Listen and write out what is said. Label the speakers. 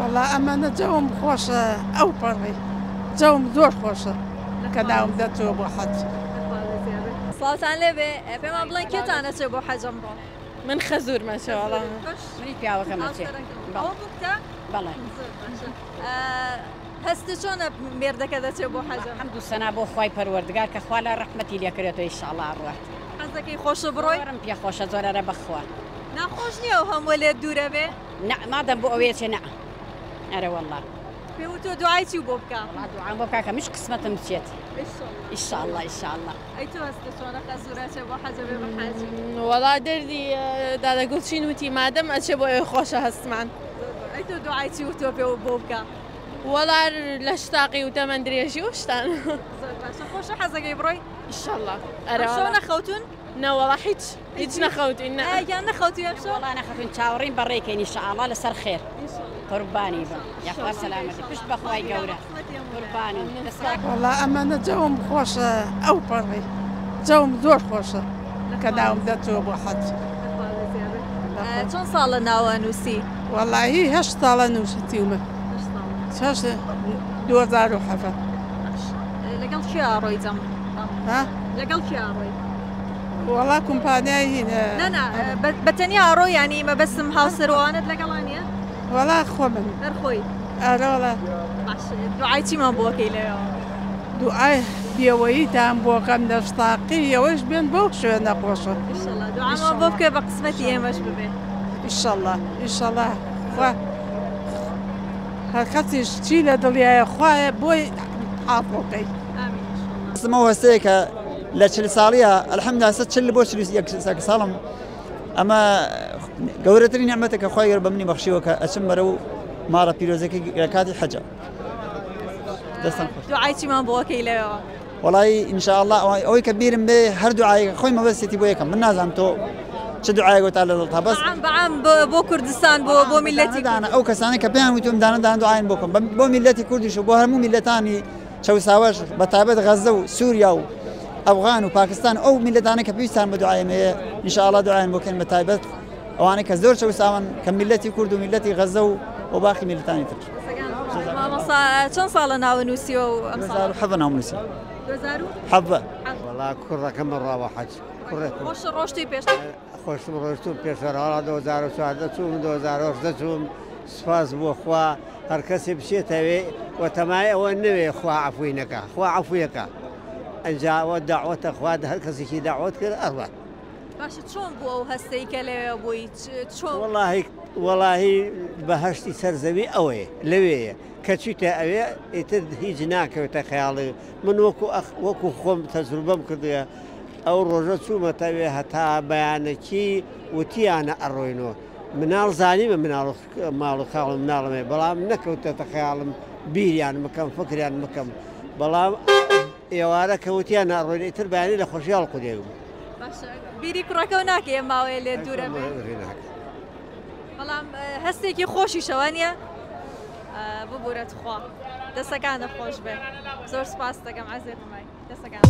Speaker 1: والله ئەمانە جەوم خۆشە ئەو پەڕی جەوم زۆر خۆشە کە ناوم دەچوە بۆ حەج.
Speaker 2: سڵاتان لێبێ پێمان بڵێن کێتانە چێ بۆ حەجەم بۆ؟
Speaker 3: من خەزور مەچێ وەڵام
Speaker 4: منی پیاوەکەم مەچێ
Speaker 2: ئەوە بکتە؟
Speaker 4: بەڵێ
Speaker 2: هەستی چۆنە مێردەکە دەچێت بۆ حەجەم؟
Speaker 4: حەمد و سەنا بۆ خوای پەروەردگار کە خوا لە ڕەحمەتی لێکرێتەوە ئینشاءڵڵا ڕوات.
Speaker 2: حەز دەکەی خۆشە بڕۆی؟
Speaker 4: وەرم پێ خۆشە زۆرەرە بەخوا.
Speaker 2: ناخۆش نییە و هەموو لێت دوورە بێ؟
Speaker 4: نە مادەم بۆ ئەوەیە چێ نە. ئەرە وەڵڵا.
Speaker 2: پێوتۆ دوعای چی بۆ بکە؟
Speaker 4: وڵا دوعام بۆ بکە کە مش قسمەتم بچێت. ئینشاءڵڵا ئینشاءڵڵا.
Speaker 2: ئەی تۆ هەستە چۆنە خەزوورە چێ بۆ حەجە بێ بە حەج؟
Speaker 3: وەڵا دەردی دادەگوڵچین وتی مادەم ئەچێ بۆ ئێوە خۆشە هەستمان.
Speaker 2: ئەی تۆ دوعای چی وتۆ پێ بۆ بکە؟
Speaker 3: وەڵا لە شتاقی و تەمەەن درێژی و شتان.
Speaker 2: زۆر باشە خۆشە حەزەکەی بڕۆی؟
Speaker 3: ئینشاءڵڵا.
Speaker 2: شۆ نەخەوتون؟
Speaker 3: نەوەڵا هیچ نەخەوتین
Speaker 2: یان نەخەوتی ئەمشۆ؟
Speaker 4: وڵا نەخەوتین چاوەڕین بەڕێکەین ئینشاءڵڵا لەسەر خێر. قوربانی بم یاخوا سەلامەتی پشت بەخوای گەورە قوربانم.
Speaker 1: والله ئەمانە جەوم خۆشە ئەو پەڕی جەوم زۆر خۆشە کە ناوم دەچوە بۆ حەج.
Speaker 2: چۆن ساڵە ناوە نووسی؟
Speaker 1: وەڵاهی هەشت ساڵە نووسیتیومە 2007.
Speaker 2: لەگەڵ کێ ئاڕۆی جەم؟ لەگەڵ کێ ئاڕۆی؟
Speaker 1: وەڵا کومپانیای هینە
Speaker 2: نەنا بەتەنیا ئاڕۆی ینی مەبەستم هاوسەروانت لەگەڵانیە؟
Speaker 1: وەڵا خۆ من
Speaker 2: هەرخۆی
Speaker 1: ئەرەوەڵە
Speaker 2: دوعای چیمان بۆکەی لەوێەوە؟
Speaker 1: دوعای بێوەییتان بۆکەم دەشتاقی ئەوەش بێن بەو شوێنە خۆشە.
Speaker 2: ئینشاءڵڵا دوعامان بۆ بکە بە قسمەتی ئێمەش ببێ.
Speaker 1: ئینشاءڵڵا ئینشاءڵڵا خوا هەر کەسیش چی لە دڵیایە خوایە بۆی عافۆکەی.
Speaker 5: سمەوە هەستەیەکە لە 40 ساڵیە ئەلحەمدوللا 40 بۆ 41 ساڵم ئەمە گەورەترین نعمەتێکە خوای گەورە بە منی بەخشیوە کە ئەچم بەرەو ماڕە پیرۆزەکەی کاتی حەجە.
Speaker 2: دوعای چیمان بۆکەی لەوێەوە؟
Speaker 5: وەڵی ئینشاءڵڵا ئەوەی کە بیرم بێ هەر دوعای خۆی مەبەستێتی بۆ یەکەم من نازانم تۆ چ دوعایەک تا لە دڵتا بەس
Speaker 2: بەعام بۆ کوردستان بۆ میلەتی
Speaker 5: ئەو کەسانی کە پێیان وتم دانەدان دوعاین بۆکەم بۆ میلەتی کوردیش و بۆ هەموو میلەتانی چەوساوەش بە تایبەت غەزە و سووریا و ئەفغان و پاکستان ئەو میلەتانە کە پێویستان بە دوعایمەیە ئینشاءڵڵا دوعاین بۆکەن بە تایبەت ئەوانەی کە زۆر چەوساون کە میلەتی کورد و میلەتی غەزە و باقی میلەتانی تر.
Speaker 2: چەند ساڵە ناوە نووسیوە و ئەم ساڵ؟
Speaker 5: 2007 ناو نووسی.
Speaker 2: 2007
Speaker 6: وەڵا کوڕەکەم ڕاوە حەج
Speaker 2: خۆش ڕۆشتی پێش
Speaker 6: خۆشتم ڕۆشتم پێشەڕاڵا 2014 چوم 2010 چوم سپاس بۆ خوا هەر کەسێ بچێتەوێ و تەمای ئەوە نوێ خوا عەفوینەکە خوا عەفویەکە ئەنجاوە داوەتە خوا هەر کەسێکی داوەت کرد ئەڕات.
Speaker 2: باشە چۆن بوو ئەو هەستەی کە لەوێ بووی چۆن؟
Speaker 6: وەڵاهی بەهەشتی سەرزەوی ئەوەیە لەوەیە کە چیتە ئەوێ ئیتر هیچ ناکەوێتە خەیاڵی من وەکو خۆم تەجروبەم کردووە ئەو ڕۆژە چوومەتەوێ هەتا بەیانەکی وتیانە ئەڕۆینەوە مناڵ زانیمە ماڵ و خاڵم مناڵمێ بەڵام نەکەوتێتە خەیاڵم بیریان بکەم فکریان بکەم بەڵام ئێوارە کەوتیان ئەڕۆینە ئیتر بەیانی لە خۆشیاڵ قودێگم.
Speaker 2: بیری کوڕەکە و ناکە ماوەیە لێ دوورە بەڵام هەستێکی خۆشی شەوانە ببورەت خوا دەستەکانە خۆش بێ زۆر سپاس دەکەم عەزیزم دەستەکان.